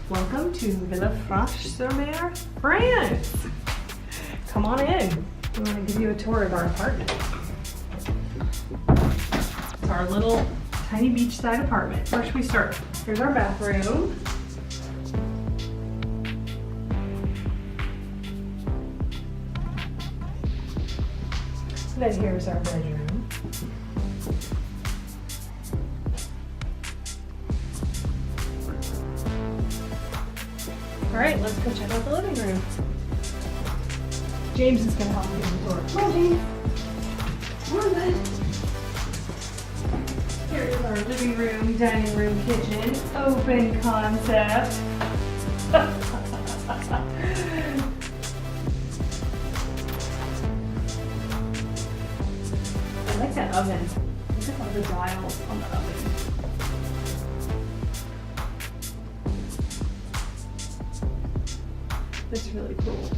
Welcome to Villefranche-sur-Mer, France. Come on in. We want to give you a tour of our apartment. It's our little tiny beachside apartment. Where should we start? Here's our bathroom. Then here's our bedroom. All right, let's go check out the living room. James is gonna help me get the door. Come on, James. Come on, bud. Here is our living room, dining room, kitchen, open concept. I like that oven. Look at all the dials on the oven. That's really cool.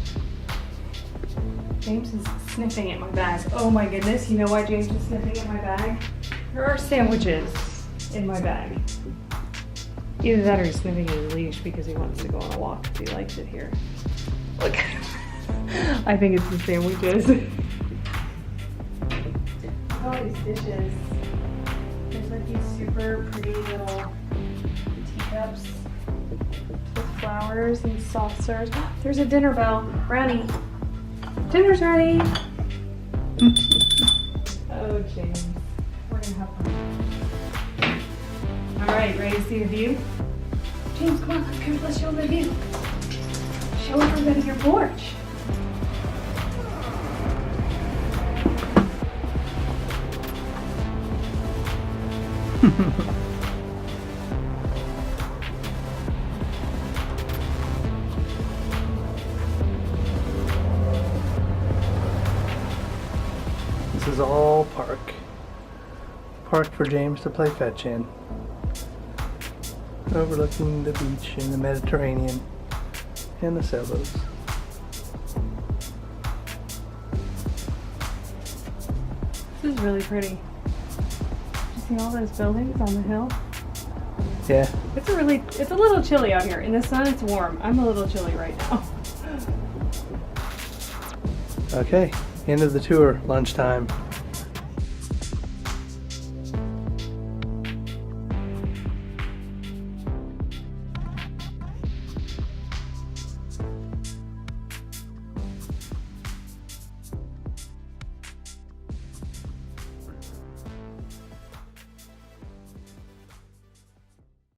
James is sniffing at my bag. Oh my goodness, you know why James is sniffing at my bag? There are sandwiches in my bag. Either that or he's sniffing at his leash because he wants to go on a walk because he likes it here. Look. I think it's the sandwiches. All these dishes. There's like these super pretty little teacups with flowers and saucers. There's a dinner bell. Brownie. Dinner's ready. Oh, James. We're gonna have fun. All right, ready to see the view? James, come on, let's show them the view. Show everybody your porch. This is all park. Park for James to play fetch in. Overlooking the beach in the Mediterranean and the sailboats. This is really pretty. You see all those buildings on the hill? Yeah. It's a little chilly out here. In the sun, it's warm. I'm a little chilly right now. Okay, end of the tour, lunchtime.